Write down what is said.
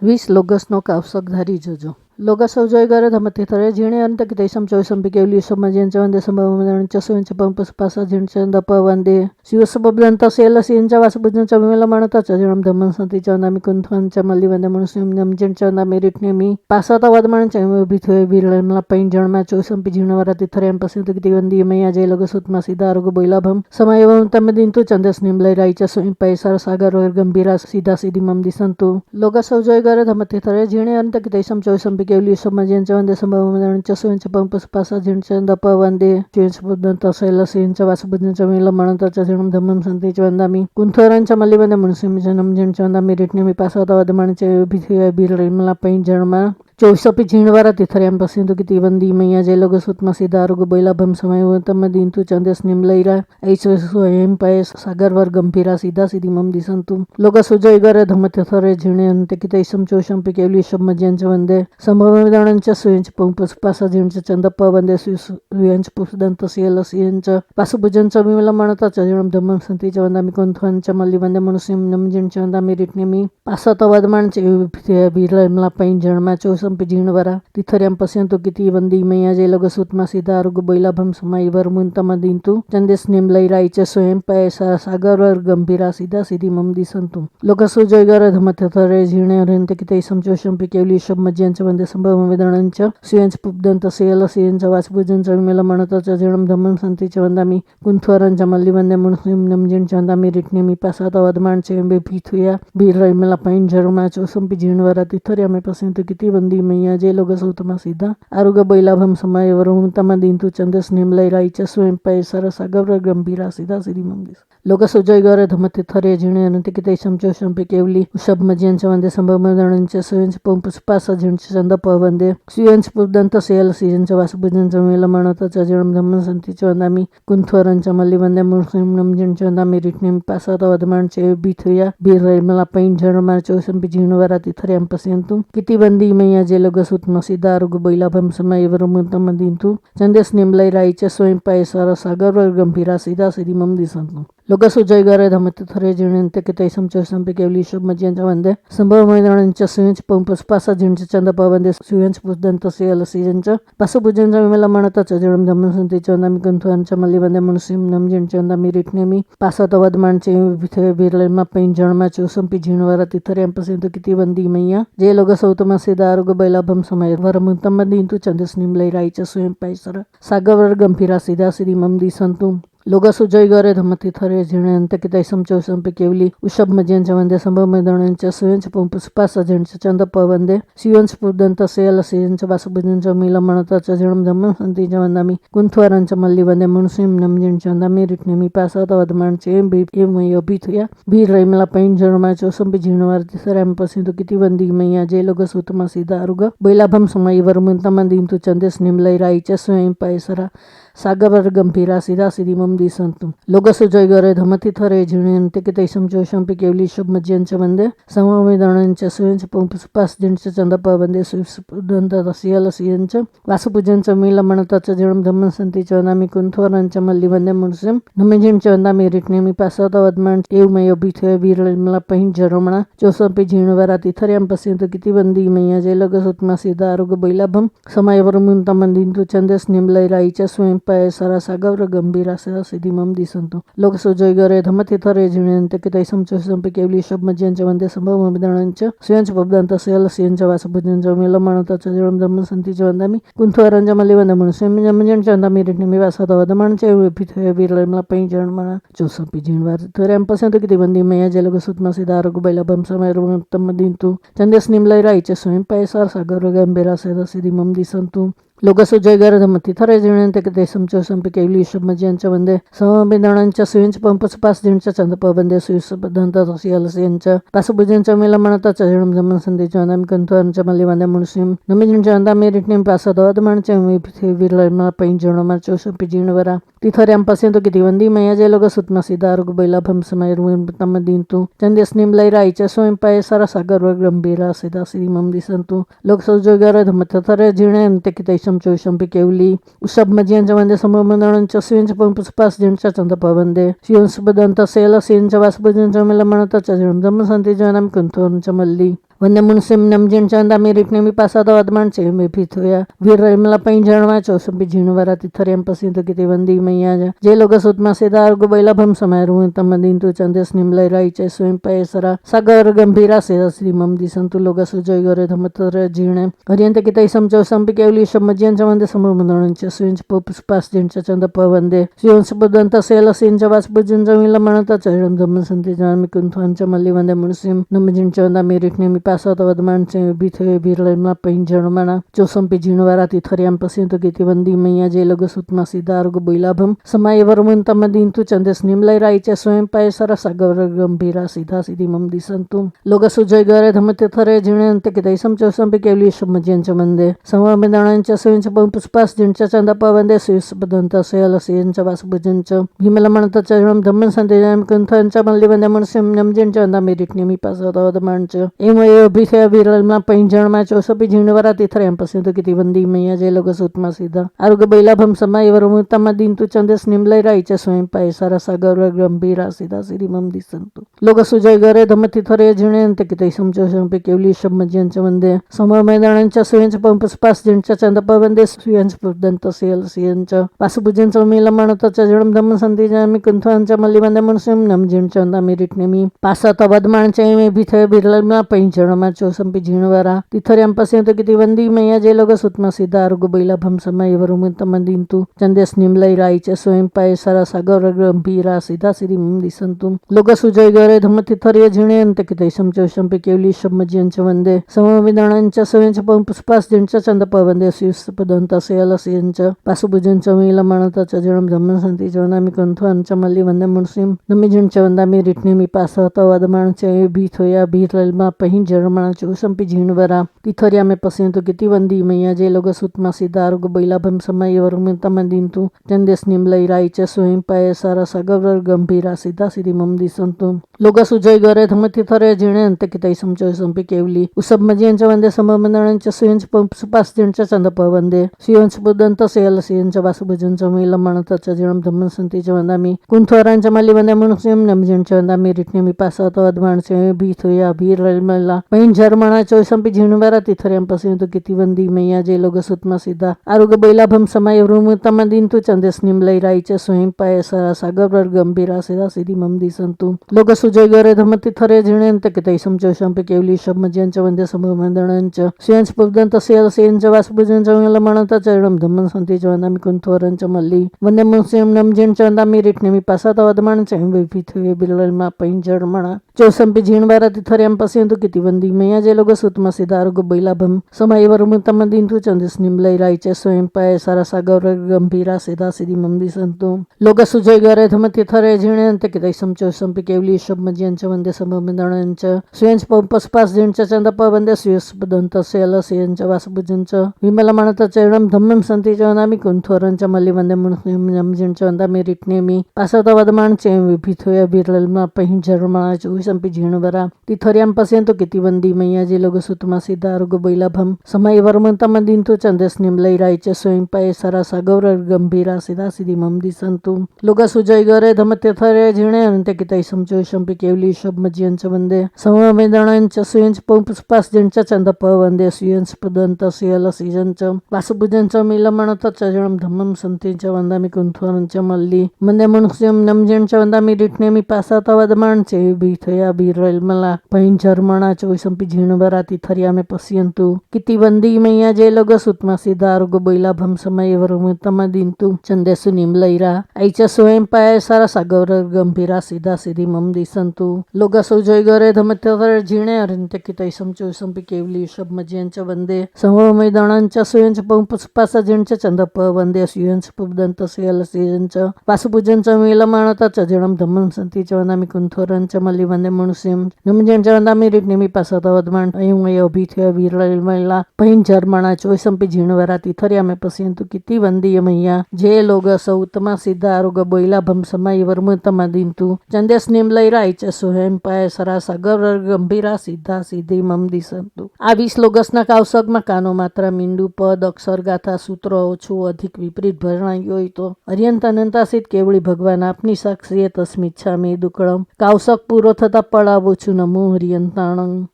20 Logos no Kausagdhari Jojo. Logos Joygara Dhamatithare, Jini and the Kitation Choice Piculi Sumajan and the Sumbavan Chasu Pampas Passage and the Pavande. She was subablanta sailors in Javasbujan Chamila Manata, Chajaram the Mansanti Chanamikun Chamali and the Muslim Namjan Merit Nemi. Passata Wadman Cham Bithu Vilamla Pain Germa Chosen Pijunavara Tithare Pacific and the Maya Jelogosut Masida Rugoilabam. Samayavam Tamadin to Chandas Nimla Raichas in Paisar Sagar or Gambira Sida Sidimam Disantu. Logos Joygara Dhamatithare, Jini and the Kitation Choice Piculi Sumajan and the Sumbavan Chasu and Pampas Passage and the Pavande. James Budanta sailors in Javasbujan Chamila Manata. Daman Santi Chandami, Kuntharan Chamalivan, the Muslim Janam Chandami, Ritnami Pasata, the Manche, Bithia, Birla Pain Germa. Choisapi Chinvara Tithariam Pasinto Kitivandi Maya Jelogosut Masida Rugoboila Bam Samayamadin to Chandas Nimlaira, Aiso Empire, Sagarvar Gampira Sida Sidimam Disantum, Logasujagara Dhamathare Junian, Tekitation Chosham Picali Shabmajan, Sambavadan Chasuinch Pumpus Passage Chandapa and the Suyanch Pusdanta Sielas Yencha, Pasubujan Chamila Manata Chajaram Daman Santi Chandamikun Chamalivan, the Muslim Namjan Chandami Ritnimi, Pasata Vadman Birla Pain Germa Chosam Pijinvara, Tithariam Paciento Kiti Vandi Maya Jelogosut Masida Rugoboilabam Samaivar Muntamadintu, Chandes Nimlai Raichas Empire Sagar Gambira Sida Sidimam Disantum. Locaso Joygara Dhamathare Junior and Tekitation Chosham Picali Shabmajan and the Sambam Vedanancha, Suyanch Pubdanta Sailors in Javasbujan Jamila Manata Chajaram Daman Santi Chandami, Kuntharan Jamalivan the Muslim Namjan Chandami Ritnimi Pasata Vadman Chambe Pithuya, Birla Pain Germa Chosam Pijinvara Tithariam Paciento Kiti Vandi Maya Jelogos Masida, Aruga Boilabam Samay Tamadin to Chandas Nimlai Raichas Empire Sarasagavra Gambira Sida Sidimandis. Logos Joygara Dhamatithare Junior and Tekitation Chosham Picavli, Shabmajan and the Sambamadan Chasuans Pompus Passage and the Pavande, Suyans Pudanta Sail Season Javasbujan Jamila Manata Chajaram Daman Santi Chandami, Kuntharan Chamalivan the Muslim Namjan Chandami Ritnim Pasata Vadman Bithuya, Birla Pain Germa Chosam Pijinvara Tithariam Pacientum, Kitivandi Maya Jelogosut Masida Rugoboilabam Samaivarumuntamadintu, Chandes Nimlai Raichas Empire Sagar Gambira Sida Sidimam Disantum. Logasu Joygara Dhamatithare Junian Tekitation Chosam Picavli Shabmajan Javande, Sambamadan Chasuinch Pumpus Passage and Chandapavande Suyans Pusdanta Sail Season, Pasubujan Jamila Manata Chajaram Daman Santi Chandamikun Chamalivan the Muslim Namjan Chandami Ritnemi, Pasata Vadman Birla Pain Germa Chosam Pijinvara Tithariam Pacinto Kitivandi Maya, J. Logasotama Sida Rugobailabam Samay Varamuntamadin to Chandas Nimlai Raichas Empire Sagavar Gampira Sida Sidimam Disantum. Logasu Joygare Dhamatithare Junian Tekitation Chosam Picavli, Ushabmajan and the Sambamadan Chasuans Pumpus Passage and Chandapavande, Suyans Pudanta Sail Season Chavasbujan Jamila Manata Chajaram Daman Santi Javandami, Kuntharan Chamalivan the Muslim Namjan Chandami Ritnimi Pasata Vadman Chambe Bithuya, Birla Pain Germa Chosam Pijinvar Tithariam Pacinto Kitivandi Maya Jelogosutama Sida Aruga, Boilabam Samaivar Muntamadin to Chandes Nimlai Raichas Empire Sagavar Gampira Sida Sidimam Disantum. Logasu Joygare Dhamatithare Junian Tekitation Chosham Picavli Shabmajan Chavande, Samamadan Chasuans Pumpus Passage Chandapavande Sudanta Siala Siencha, Vasupujan Chamila Manata Chajaram Daman Santi Chandami Kuntharan Chamalivan the Muslim, Namajan Chandami Ritnemi Pasata Vadman, Mayo Bithe Virla Pain Germana, Josam Pijinvara Tithariam Pacinto Kitivandi Maya Jelogosut Masida Rugoboilabam, Samayavarmuntamandin to Chandas Nimlai Raichas Empire Sarasagavra Gambira Sidimam Disanto. Logasu Joygare Dhamatithare Junian Tekitation Chosam Picavli Shabmajan and the Sambamadancha, Suyans Pubdanta Sail Sian Javasbujan Jamila Manata Chajaram Daman Santi Chandami, Kuntharan Jamalivan the Muslim Namajan Chandami Ritnimi Vasata the Manche Pithe Virla Pain Germana, Josam Pijinvar, Thariam Pasanto Kitivandi Maya Jelogosut Masida Rugobailabam Samayarumuntamadintu, Chandas Nimlai Raichas Empire Sarasagavra Gambira Sidimam Disantu. Logasu Joygara Dhamatithare Junian Tekitation Chosam Picavli Shabmajan Chavande, Samabidan Chasuins Pumpus Passage Chandapavande Suisabadanta Social Siencha, Pasubujan Chamila Manata Chajaram Daman Santi Chandam Kuntharan Chamalivan the Muslim, Namajan Chandami Ritnim Pasada, the Mancham Virla Pain Germa Chosam Pijinvara, Tithariam Paciento Kitivandi Maya Jelogosut Masida Rugobailabam Samayarumuntamadintu, Chandes Nimlai Raichas Empire Sarasagar Gambira Sida Sidimam Disantu. Logasu Joygara Dhamatithare Junian Tekitation Chosham Picavli, Ushabmajan and the Sambamadan Chasuins Pumpus Passage Chandapavande, Suyans Pudanta Sail Season Javasbujan Jamila Manata Chajaram Daman Santi Janam Kuntharan Chamali, वंदे मुनसिम नमजिन चंदा मेरिटने मी पासा तो अदमान चे में पिथोया वीर मला पैं जणवा चौसंपी झिणवरा तिथरियम पसिंत किती वंदी मैया जे लोग सुतमा सेदार गो बैला भम समय रुं तमदिन तु चंदेस निमलय राईचे स्वयं पैसरा सागर गंभीरा से श्री ममदी संतु लोग सुजय गरे धमतर झिणे हरियंत कितै समचौ संपी केवली शमजियन चवंदे सममंदणचे स्वयं पुष्पास जिनच्या चंद पवंदे स्वयं सबदंत सेल सिंच वास बुजन जमिला म्हणता चरण धम्म संती जामी कुंथांच्या मल्ली वंदे मुनसिम नमजिन चंदा मेरिटने मी पासा तो अदमानचे बिथे बिरलमा पैं जणमना चौसंपी झिणवारा तिथरियम पसिंत किती वंदी मैया जे लोग सुतमा सीदार गो बैलाभम समय वरमुन तमदिन तु चंदेस निमलय राईचे स्वयं पैसरा सागर गंभीरा सीधा सीधी ममदी संतु लोग सुजय गरे धमते थरे झिणे अंत कितै समचौ संपी केवली शमजियनच्या मंदे सममेदाणांच्या स्वयंच्या पुष्पास जिनच्या चंदा पवंदे सुसबदंत सेल सिंच्या वास बुजनच्या भीमला म्हणता चरण धम्म संती जामी कुंथांच्या मल्ली वंदे मुनसिम नमजिन चंदा मेरिटने मी पासा तो अदमानचे एमय बिथे बिरलमा पैं जणमा चौसंपी झिणवारा तिथरियम पसिंत किती वंदी मैया जे लोग सुतमा सीधा आरोग्य बैलाभम समय वरमुन तमदिन तु चंदेस निमलय राईचे स्वयं पैसारा सागर गंभीरा सीधा सीधी ममदी संतु लोग सुजय गरे धमती थरे झिणे अंत कितै समचौ संपी केवली शमजियनच्या मंदे समर मैदानांच्या स्वयंच्या पुष्पास जिनच्या चंद पवंदे स्वयंच्या दंत सेल सिंच्या वासुभुजनच्या मेला म्हणताच्या जन्म धम्म संती जामी कुंथांच्या मल्ली वंदे मुनसिम नमजिन चंदा मेरिटने मी पासा तवदमानचे मे बिथे बिरलमा पैं जणमा चौसंपी झिणवारा तिथरियम पसिंत किती वंदी मैया जे लोग सुतमा सीधा आरोग्य बैलाभम समय वरमुन तमदिन तु चंदेस निमलय राईचे स्वयं पैसरा सागर गंभीरा सीधा सीधी ममदी संतु लोग सुजय गरे धमती थरे झिणे अंत कितै समचौ संपी केवली शमजियनच्या वंदे समविधानांच्या स्वयंच्या पुष्पास जिनच्या चंद पवंदे सुसपदंत सेल सिंच्या वासुभुजनच्या मेला म्हणताच्या जन्म धम्म संती जवनामी कुंथांच्या मल्ली वंदे मुनसिम नमजिनच्या वंदा मी रिटने मी पासा तवदमानचे बिथोया बिरलमा पैं जणमना चौसंपी झिणवरा तिथरिया में पसिंत किती वंदी मैया जे लोग सुतमा सीधा आरोग्य बैलाभम समय वरमुन तमदिन तु चंदेस निमलय राईचे स्वयं पैसारा सागर गंभीरा सीधा सीधी ममदी संतु लोग सुजय गरे धमती थरे झिणे अंत कितै समचौ संपी केवली उसब मजियनच्या वंदे सममंडळांच्या स्वयंच्या पुष्पास जिनच्या चंद पवंदे स्वयंच्या बुदंत सेल सिंच्या वासुभुजनच्या मेला म्हणताच्या जन्म धम्म संतीच्या वंदा मी कुंथवरांच्या मल्ली वंदे मुनसिम नमजिनच्या वंदा मी रिटने मी पासा तो अदमानचे बिथोया बिरलमला पैं जणमना चौसंपी झिणवारा तिथरियम पसिंत किती वंदी मैया जे लोग सुतमा सीधा आरोग्य बैलाभम समय वरमुन तमदिन तु चंदेस निमलय राईचे स्वयं पैसरा सागर गंभीरा सीधा सीधी ममदी संतु लोग सुजय गरे धमती थरे झिणे अंत कितै समचौ संपी केवली शमजियनच्या वंदे सममंडळांच्या स्वयंच्या पुदंत सेल सिंच्या वासुभुजनच्या मेला म्हणता चरण धम्म संतीच्या वंदा मी कुंथवरांच्या मल्ली वंदे मुनसिम नमजिनच्या वंदा मी रिटने मी पासा तवदमानचे बिथे बिरलमा पैं जणमना चौसंपी झिणवारा तिथरियम पसिंत किती वंदी मैया जे लोग सुतमा सीधा आरोग्य बैलाभम समय वरमुन तमदिन तु चंदेस निमलय राईचे स्वयं पैसारा सागर गंभीरा सीधा सीधी ममदी संतु लोग सुजय गरे धमती थरे झिणे अंत कितै समचौ संपी केवली शमजियनच्या वंदे सममंडळांच्या स्वयंच्या पुष्पास जिनच्या चंद पवंदे सुसपदंत सेल सिंच्या वासुभुजनच्या विमला म्हणता चरण धम्म संतीच्या वंदा मी कुंथवरांच्या मल्ली वंदे मुनसिम नमजिनच्या वंदा मी रिटने मी पासा तवदमानचे बिथोया बिरलमा पैं जणमना चौसंपी झिणवरा तिथरियम पसिंत किती वंदी मैया जे लोग सुतमा सीधा आरोग्य बैलाभम समय वरमुन तमदिन तु चंदेस निमलय राईचे स्वयं पैसरा सागर गंभीरा सीधा सीधी ममदी संतु लोग सुजय गरे धमते थरे झिणे अंत कितै समचौ संपी केवली शमजियनच्या वंदे सममेदानांच्या स्वयंच्या पुष्पास जिनच्या चंद पवंदे स्वयंच्या पुदंत सेल सिंच्या वासुभुजनच्या मेला म्हणताच्या जन्म धम्म संतीच्या वंदा मी कुंथवरांच्या मल्ली वंदे मुनसिम नमजिनच्या वंदा मी रिटने मी पासा तवदमानचे बिथोया बिरलमला पैं जणमना चौसंपी झिणवरा तिथरिया में पसिंतु किती वंदी मैया जे लोग सुतमा सीधा आरोग्य बैलाभम समय वरमुन तमदिन तु चंदेस निमलय राईचे स्वयं पैसारा सागर गंभीरा सीधा सीधी ममदी संतु लोग सुजय गरे धमती थरे झिणे अंत कितै समचौ संपी केवली शमजियनच्या वंदे सममंडळांच्या स्वयंच्या पुष्पास जिनच्या चंद पवंदे स्वयंच्या पुदंत सेल सिंच्या वासुभुजनच्या मेला म्हणताच्या जन्म धम्म संतीच्या वंदा मी कुंथवरांच्या मल्ली वंदे मुनसिम नमजिनच्या वंदा मी रिटने मी पासा तवदमान अयमय बिथे बिरलमला पैं जणमना चौसंपी झिणवरा तिथरिया में पसिंतु किती वंदी मैया जे लोग सौतमा सीधा आरोग्य बैलाभम समय वरमुन तमदिन तु चंदेस निमलय राईचे स्वयं पैसरा सागर गंभीरा सीधा सीधी ममदी संतु आ 20 लोगसना कावसगમાં કાનો માત્રા મીંડું પદ અક્ષર ગાથા સૂત્ર ઓછું અધિક વિપરીત ભરણાયું હોય તો અર્યંત અનંતાસિત કેવળી ભગવાન આપની સાક્ષીએ તસ્મિચ્છામી દુકળમ કાવસક પૂરો થતા પડાવું છું નમો હરિયંતાણં।